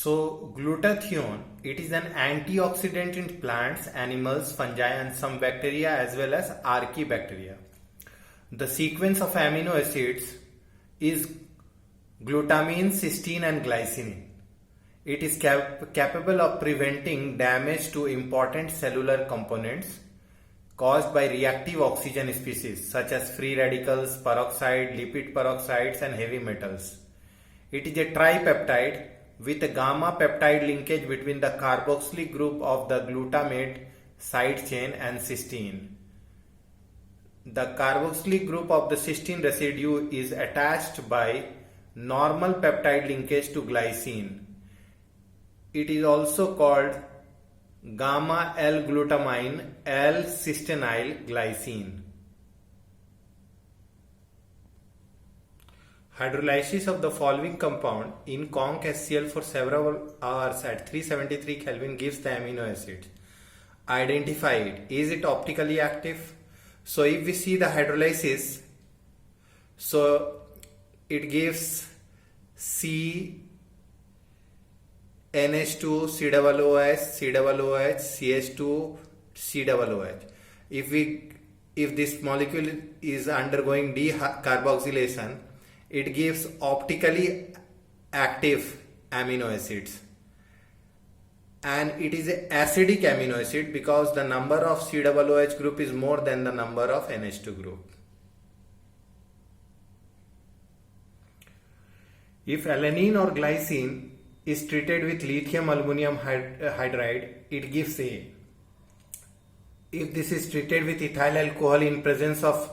So glutathione, it is an antioxidant in plants, animals, fungi and some bacteria as well as archaebacteria. The sequence of amino acids is glutamine, cysteine and glycine. It is capable of preventing damage to important cellular components caused by reactive oxygen species such as free radicals, peroxide, lipid peroxides and heavy metals. It is a tripeptide with a gamma peptide linkage between the carboxylic group of the glutamate side chain and cysteine. The carboxylic group of the cysteine residue is attached by normal peptide linkage to glycine. It is also called gamma L-glutamine L-cystenyl glycine. Hydrolysis of the following compound in conc HCl for several hours at 373 Kelvin gives the amino acids. Identify it. Is it optically active? So if we see the hydrolysis, so it gives C NH2 COOH COOH CH2 COOH. If this molecule is undergoing decarboxylation, it gives optically active amino acids, and it is an acidic amino acid because the number of COOH group is more than the number of NH2 group. If alanine or glycine is treated with lithium aluminum hydride, it gives A. If this is treated with ethyl alcohol in presence of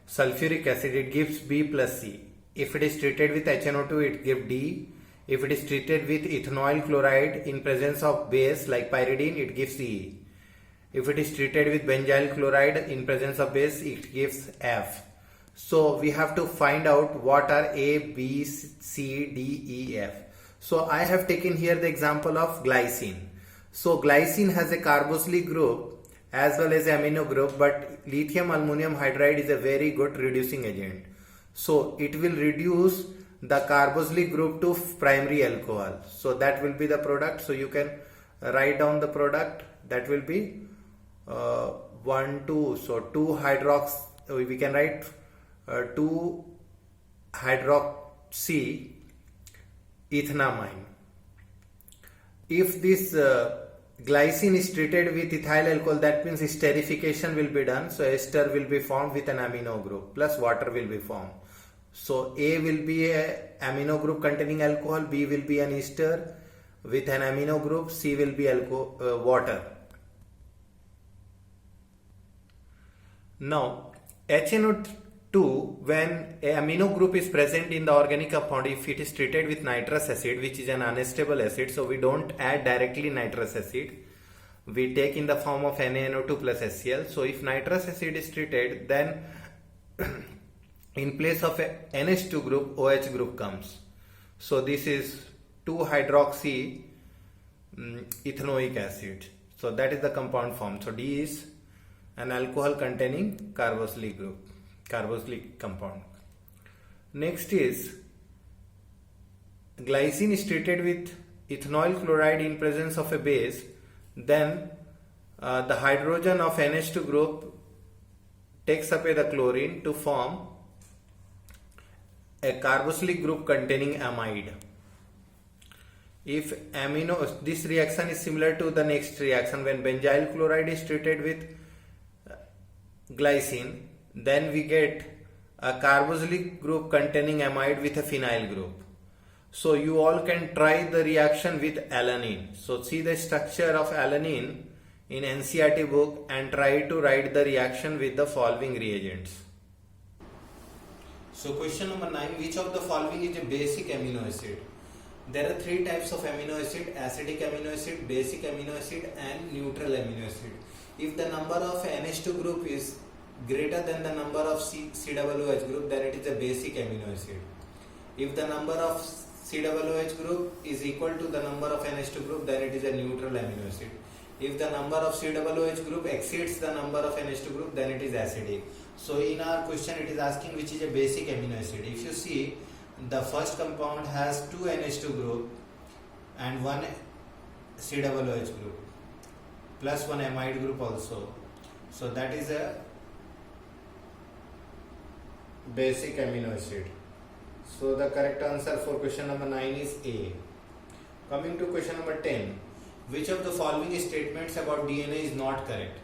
sulfuric acid, it gives B plus C. If it is treated with HNO2, it gives D. If it is treated with ethanoyl chloride in presence of base like pyridine, it gives E. If it is treated with benzyl chloride in presence of base, it gives F. So we have to find out what are A, B, C, D, E, F. So I have taken here the example of glycine. So glycine has a carboxylic group as well as amino group, but lithium aluminum hydride is a very good reducing agent. So it will reduce the carboxylic group to primary alcohol. So that will be the product. So you can write down the product. That will be 1, 2. So 2 hydrox. We can write 2 hydroxy ethanamine. If this glycine is treated with ethyl alcohol, that means esterification will be done. So ester will be formed with an amino group plus water will be formed. So A will be a amino group containing alcohol, B will be an ester with an amino group, C will be water. Now HNO2, when a amino group is present in the organic compound, if it is treated with nitrous acid, which is an unstable acid, so we don't add directly nitrous acid, we take in the form of NaNO2 plus HCl. So if nitrous acid is treated, then in place of a NH2 group, OH group comes. So this is 2-hydroxy ethanoic acid. So that is the compound form. So D is an alcohol containing carboxylic group, carboxylic compound. Next is glycine is treated with ethanoyl chloride in presence of a base. Then the hydrogen of NH2 group takes up the chlorine to form a carboxylic group containing amide. If this reaction is similar to the next reaction when benzyl chloride is treated with glycine, then we get a carboxylic group containing amide with a phenyl group. So you all can try the reaction with alanine. So see the structure of alanine in NCERT book and try to write the reaction with the following reagents. So question number 9, which of the following is a basic amino acid? There are 3 types of amino acid: acidic amino acid, basic amino acid and neutral amino acid. If the number of NH2 group is greater than the number of COOH group, then it is a basic amino acid. If the number of COOH group is equal to the number of NH2 group, then it is a neutral amino acid. If the number of COOH group exceeds the number of NH2 group, then it is acidic. So in our question it is asking which is a basic amino acid. If you see, the first compound has 2 NH2 group and one COOH group plus one amide group also. So that is a basic amino acid. So the correct answer for question number 9 is A. Coming to question number 10. Which of the following statements about DNA is not correct?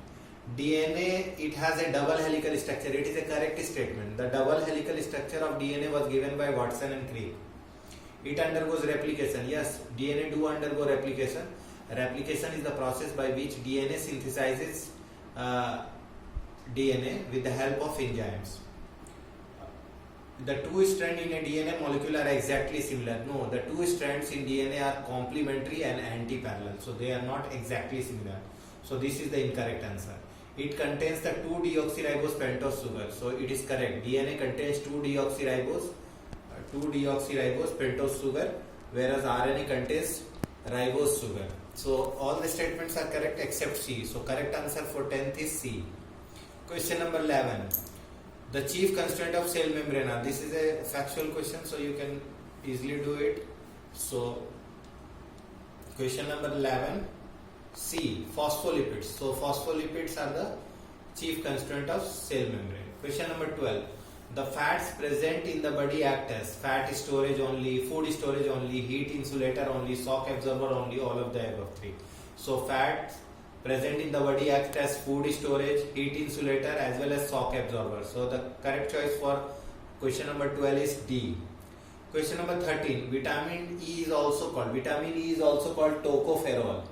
DNA, it has a double helical structure. It is a correct statement. The double helical structure of DNA was given by Watson and Crick. It undergoes replication. Yes, DNA do undergo replication. Replication is the process by which DNA synthesizes DNA with the help of enzymes. The two strands in a DNA molecule are exactly similar. No, the two strands in DNA are complementary and anti-parallel. So they are not exactly similar. So this is the incorrect answer. It contains the 2-deoxyribose pentose sugar. So it is correct. DNA contains 2-deoxyribose pentose sugar, whereas RNA contains ribose sugar. So all the statements are correct except C. So correct answer for 10th is C. Question number 11. The chief constituent of cell membrane. Now this is a factual question, so you can easily do it. So question number 11, C, phospholipids. So phospholipids are the chief constituent of cell membrane. Question number 12. The fats present in the body act as fat storage only, food storage only, heat insulator only, shock absorber only, all of the above three. So fats present in the body act as food storage, heat insulator as well as shock absorber. So the correct choice for question number 12 is D. Question number 13. Vitamin E is also called tocopherol.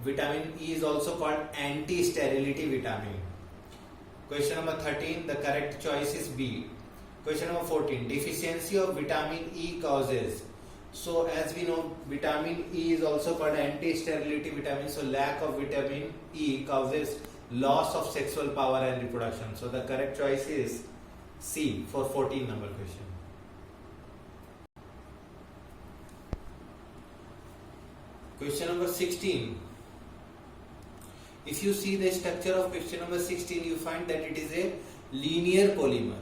Vitamin E is also called anti-sterility vitamin. Question number 13. The correct choice is B. Question number 14. Deficiency of vitamin E causes. So as we know, vitamin E is also called anti-sterility vitamin. So lack of vitamin E causes loss of sexual power and reproduction. So the correct choice is C for 14 number question. Question number 16. If you see the structure of question number 16, you find that it is a linear polymer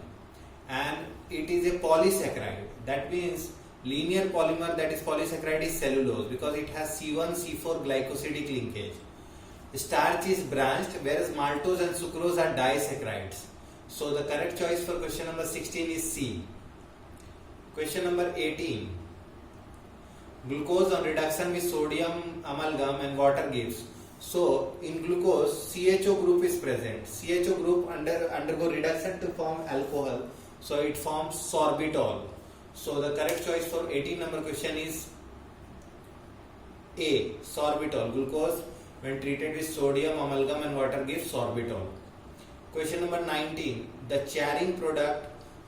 and it is a polysaccharide. That means linear polymer, that is polysaccharide, is cellulose because it has C1-C4 glycosidic linkage. Starch is branched, whereas maltose and sucrose are disaccharides. So the correct choice for question number 16 is C. Question number 18. Glucose on reduction with sodium amalgam and water gives. So in glucose, CHO group is present. CHO group undergo reduction to form alcohol. So it forms sorbitol. So the correct choice for 18 number question is A, sorbitol. Glucose when treated with sodium amalgam and water gives sorbitol. Question number 19. The charring product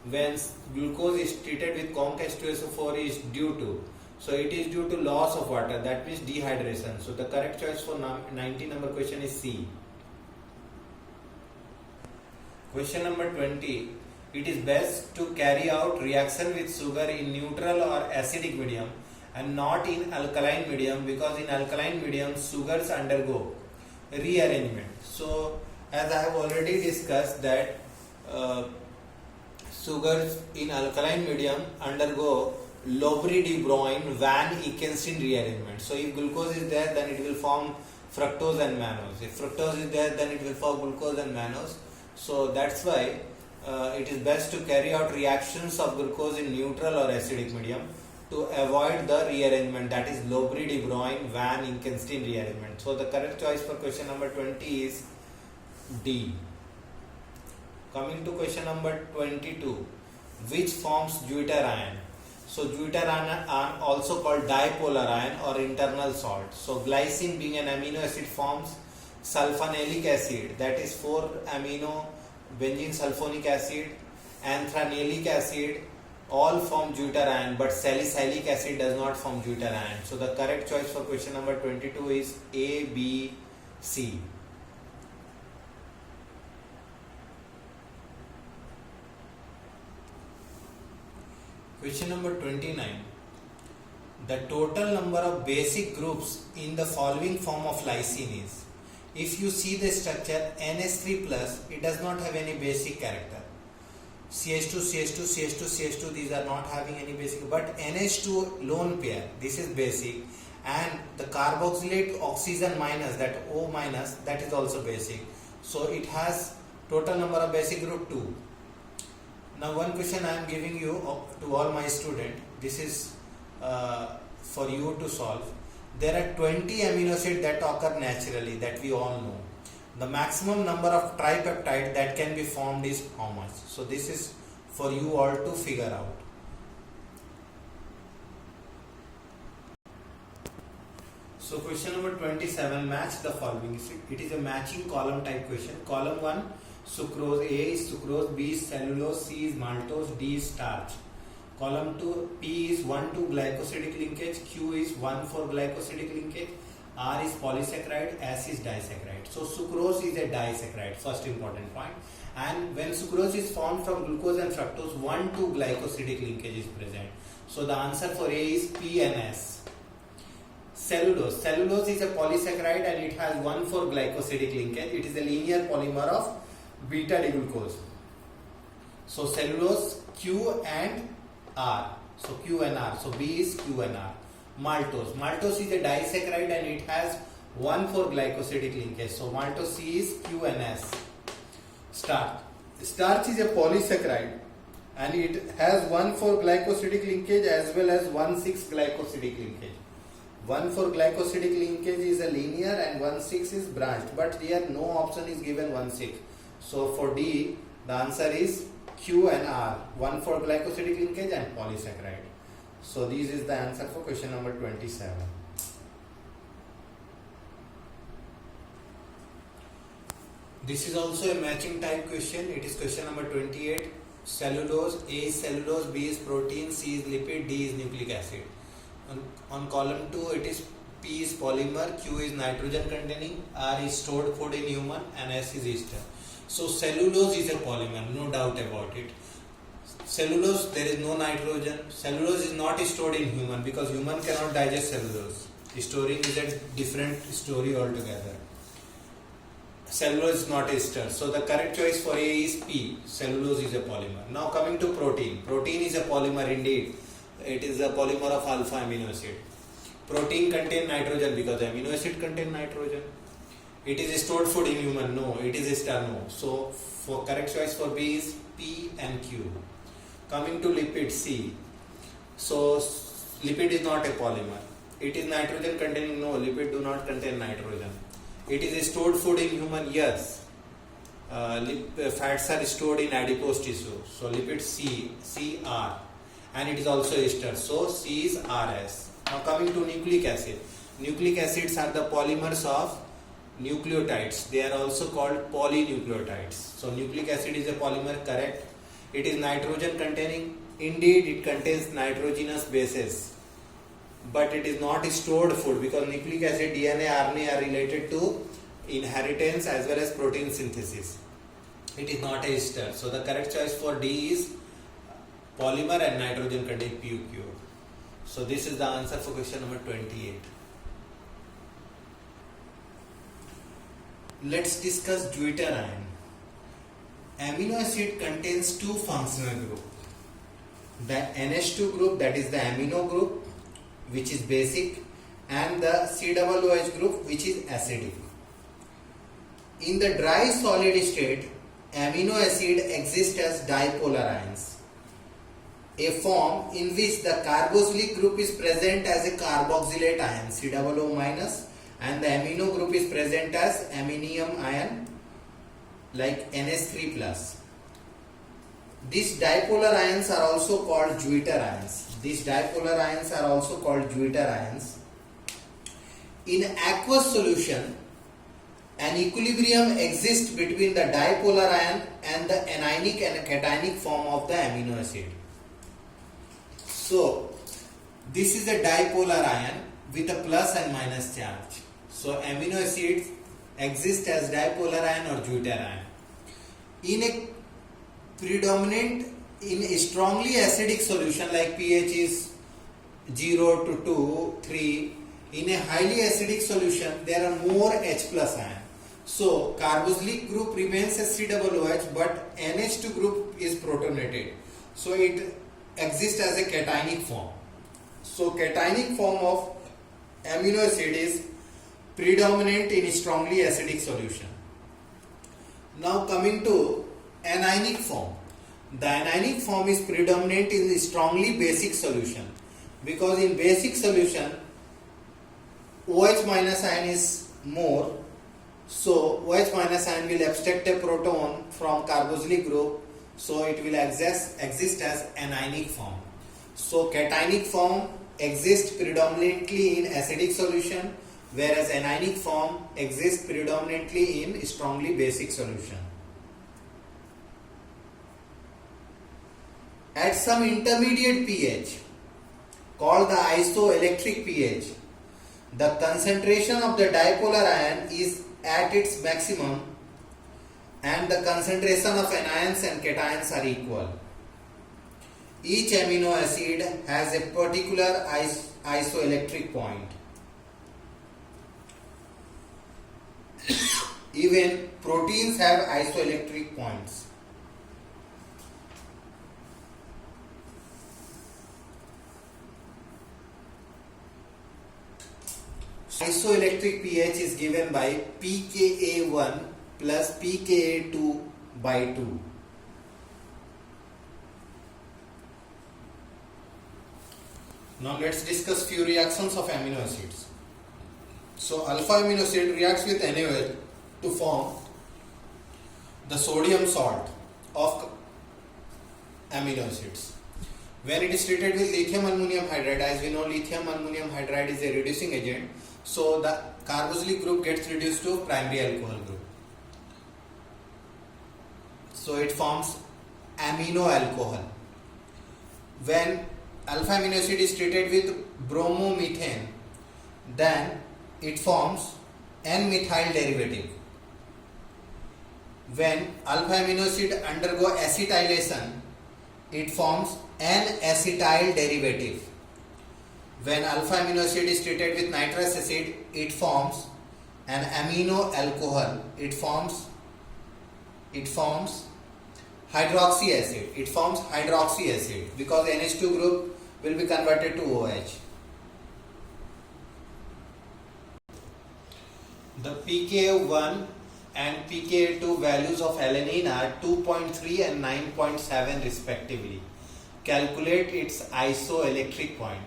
when glucose is treated with conc H2SO4 is due to. So it is due to loss of water, that means dehydration. So the correct choice for 19 number question is C. Question number 20. It is best to carry out reaction with sugar in neutral or acidic medium and not in alkaline medium, because in alkaline medium sugars undergo rearrangement. So as I have already discussed that sugars in alkaline medium undergo Lowry-de-Bruyn Van Eykenstein rearrangement. So if glucose is there, then it will form fructose and mannose. If fructose is there, then it will form glucose and mannose. So that's why it is best to carry out reactions of glucose in neutral or acidic medium to avoid the rearrangement, that is Lowry-de-Bruyn Van Eykenstein rearrangement. So the correct choice for question number 20 is D. Coming to question number 22. Which forms deuterion? So deuterion are also called dipolar ion or internal salt. So glycine, being an amino acid, forms sulfonalic acid, that is 4-amino benzene sulfonic acid, anthranic acid, all form deuterion, but salicylic acid does not form deuterion. So the correct choice for question number 22 is A, B, C. Question number 29. The total number of basic groups in the following form of lysine is. If you see the structure NH3 plus, it does not have any basic character. CH2, CH2, CH2, CH2, these are not having any basic, but NH2 lone pair, this is basic, and the carboxylate oxygen minus, that O minus, that is also basic. So it has total number of basic group 2. Now one question I am giving you to all my students, this is for you to solve. There are 20 amino acids that occur naturally, that we all know. The maximum number of tripeptide that can be formed is how much? So this is for you all to figure out. So question number 27, match the following. It is a matching column type question. Column 1, sucrose. A is sucrose, B is cellulose, C is maltose, D is starch. Column 2, P is 1,2 glycosidic linkage, Q is 1,4 glycosidic linkage, R is polysaccharide, S is disaccharide. So sucrose is a disaccharide, first important point. And when sucrose is formed from glucose and fructose, 1,2 glycosidic linkage is present. So the answer for A is P and S. Cellulose. Cellulose is a polysaccharide and it has 1,4 glycosidic linkage. It is a linear polymer of beta D-glucose. So cellulose, Q and R. So Q and R. So B is Q and R. Maltose. Maltose is a disaccharide and it has 1,4 glycosidic linkage. So maltose C is Q and S. Starch. Starch is a polysaccharide and it has 1,4 glycosidic linkage as well as 1,6 glycosidic linkage. 1,4 glycosidic linkage is a linear and 1,6 is branched, but here no option is given 1,6. So for D, the answer is Q and R, 1,4 glycosidic linkage and polysaccharide. So this is the answer for question number 27. This is also a matching type question. It is question number 28. Cellulose. A is cellulose, B is protein, C is lipid, D is nucleic acid. On column 2, it is P is polymer, Q is nitrogen containing, R is stored food in human, and S is ester. So cellulose is a polymer, no doubt about it. Cellulose, there is no nitrogen. Cellulose is not stored in human because human cannot digest cellulose. Storing is a different story altogether. Cellulose is not ester. So the correct choice for A is P. Cellulose is a polymer. Now coming to protein. Protein is a polymer indeed. It is a polymer of alpha amino acid. Protein contain nitrogen because amino acid contain nitrogen. It is stored food in human. No. It is ester. No. So for correct choice for B is P and Q. Coming to lipid C. So lipid is not a polymer. It is nitrogen containing. No. Lipid do not contain nitrogen. It is stored food in human. Yes. Fats are stored in adipose tissue. So lipid C, CR. And it is also ester. So C is RS. Now coming to nucleic acid. Nucleic acids are the polymers of nucleotides. They are also called polynucleotides. So nucleic acid is a polymer, correct. It is nitrogen containing. Indeed, it contains nitrogenous bases. But it is not stored food because nucleic acid, DNA, RNA are related to inheritance as well as protein synthesis. It is not a ester. So the correct choice for D is polymer and nitrogen contain PQ. So this is the answer for question number 28. Let's discuss deuterion. Amino acid contains two functional groups. The NH2 group, that is the amino group, which is basic, and the COOH group, which is acidic. In the dry solid state, amino acid exists as dipolar ions, a form in which the carboxylic group is present as a carboxylate ion, COO minus, and the amino group is present as aminium ion, like NH3 plus. These dipolar ions are also called deuterions. These dipolar ions are also called deuterions. In aqueous solution, an equilibrium exists between the dipolar ion and the anionic and cationic form of the amino acid. So, this is a dipolar ion with a plus and minus charge. So, amino acids exist as dipolar ion or deuterion. In a strongly acidic solution like pH is 0 to 2, 3, in a highly acidic solution there are more H plus ion. So carboxylic group remains as COOH but NH2 group is protonated. So it exists as a cationic form. So cationic form of amino acid is predominant in strongly acidic solution. Now coming to anionic form. The anionic form is predominant in strongly basic solution, because in basic solution OH minus ion is more, so OH minus ion will abstract a proton from carboxylic group, so it will exist as anionic form. So cationic form exists predominantly in acidic solution, whereas anionic form exists predominantly in strongly basic solution. At some intermediate pH called the isoelectric pH, the concentration of the dipolar ion is at its maximum and the concentration of anions and cations are equal. Each amino acid has a particular isoelectric point. Even proteins have isoelectric points. Isoelectric pH is given by pKa1 plus pKa2 by 2. Now let's discuss few reactions of amino acids. So alpha amino acid reacts with NaOH to form the sodium salt of amino acids. When it is treated with lithium aluminum hydride, as we know lithium aluminum hydride is a reducing agent, so the carboxylic group gets reduced to primary alcohol group. So it forms amino alcohol. When alpha amino acid is treated with bromomethane, then it forms N-methyl derivative. When alpha amino acid undergo acetylation, it forms N-acetyl derivative. When alpha amino acid is treated with nitrous acid, it forms an amino alcohol. It forms hydroxy acid. It forms hydroxy acid because NH2 group will be converted to OH. The pKa1 and pKa2 values of alanine are 2.3 and 9.7 respectively. Calculate its isoelectric point.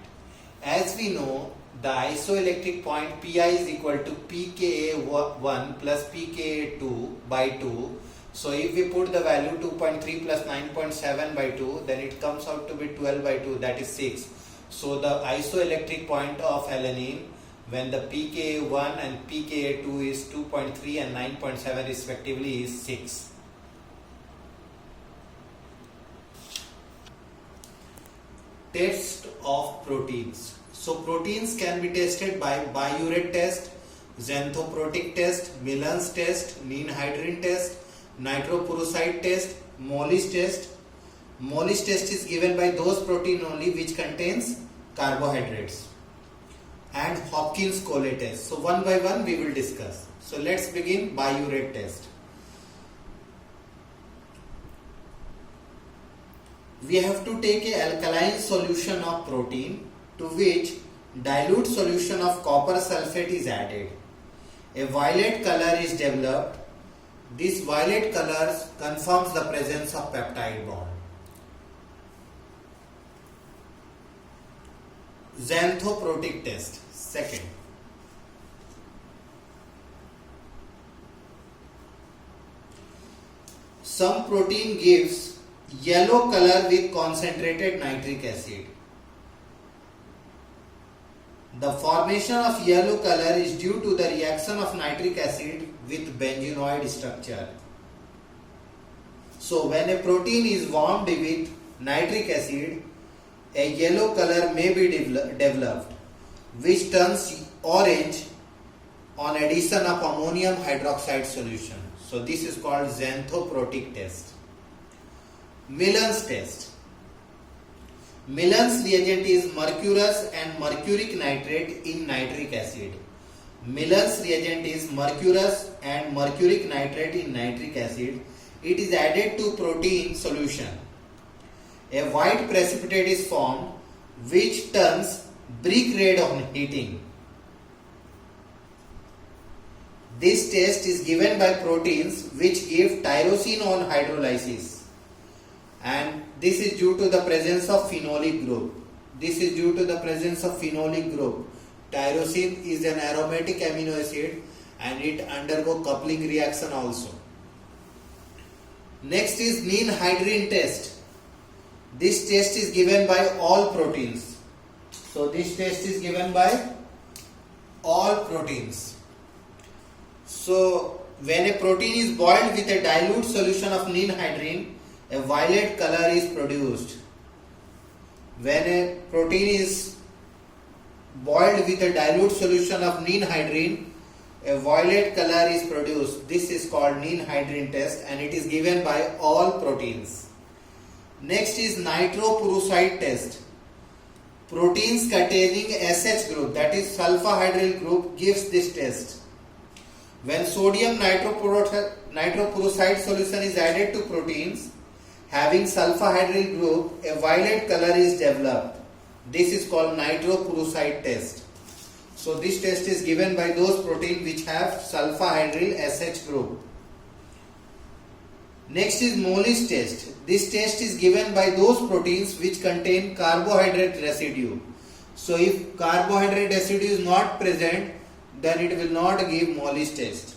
As we know, the isoelectric point Pi is equal to pKa1 plus pKa2 by 2. So if we put the value 2.3 plus 9.7 by 2, then it comes out to be 12 by 2, that is 6. So the isoelectric point of alanine when the pKa1 and pKa2 is 2.3 and 9.7 respectively is 6. Test of proteins. So proteins can be tested by biuret test, xanthoprotic test, Millen's test, Nene-Hydrin test, nitropuruside test, Mollis test. Mollis test is given by those protein only which contains carbohydrates, and Hopkins-Collet test. So one by one we will discuss. So let's begin biuret test. We have to take a alkaline solution of protein to which dilute solution of copper sulfate is added. A violet color is developed. This violet color confirms the presence of peptide bond. Xanthoprotic test. Second. Some protein gives yellow color with concentrated nitric acid. The formation of yellow color is due to the reaction of nitric acid with benzenoid structure. So when a protein is warmed with nitric acid, a yellow color may be developed, which turns orange on addition of ammonium hydroxide solution. So this is called xanthoprotic test. Millen's test. Millen's reagent is mercurous and mercuric nitrate in nitric acid. Millen's reagent is mercurous and mercuric nitrate in nitric acid. It is added to protein solution. A white precipitate is formed which turns brick red on heating. This test is given by proteins which give tyrosine on hydrolysis, and this is due to the presence of phenolic group. Tyrosine is an aromatic amino acid and it undergo coupling reaction also. Next is Nin-hydrin test. This test is given by all proteins. So this test is given by all proteins. So when a protein is boiled with a dilute solution of Nin-hydrin, a violet color is produced. When a protein is boiled with a dilute solution of Nin-hydrin, a violet color is produced. This is called Nin-hydrin test and it is given by all proteins. Next is nitroprusside test. Proteins containing SH group, that is sulfur hydryl group, gives this test. When sodium nitroprusside solution is added to proteins having sulfur hydryl group, a violet color is developed. This is called nitroprusside test. So this test is given by those proteins which have sulfur hydryl SH group. Next is Mollis test. This test is given by those proteins which contain carbohydrate residue. So if carbohydrate residue is not present, then it will not give Mollis test.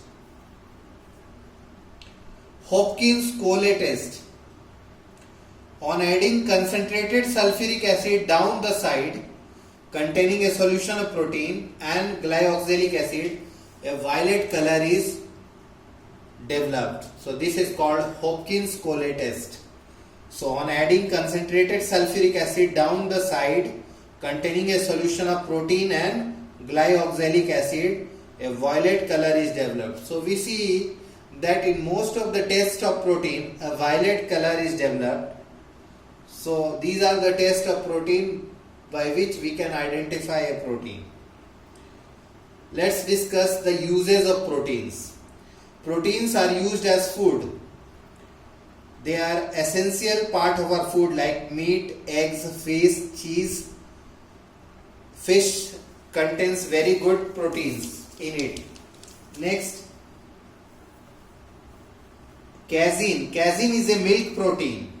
Hopkins-Cole test. On adding concentrated sulfuric acid down the side containing a solution of protein and glyoxylic acid, a violet color is developed. So this is called Hopkins-Cole test. So on adding concentrated sulfuric acid down the side containing a solution of protein and glyoxylic acid, a violet color is developed. So we see that in most of the tests of protein, a violet color is developed. So these are the tests of protein by which we can identify a protein. Let's discuss the uses of proteins. Proteins are used as food. They are essential part of our food like meat, eggs, fish, cheese. Fish contains very good proteins in it. Next, casein. Casein is a milk protein.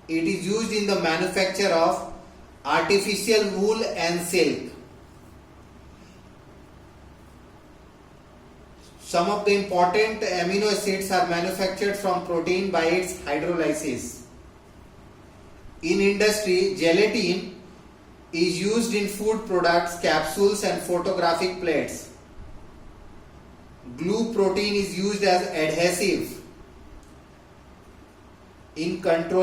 It is used in the manufacture of artificial wool and silk. Some of the important amino acids are manufactured from protein by its hydrolysis. In industry, gelatin is used in food products, capsules and photographic plates. Glue protein is used as adhesive in control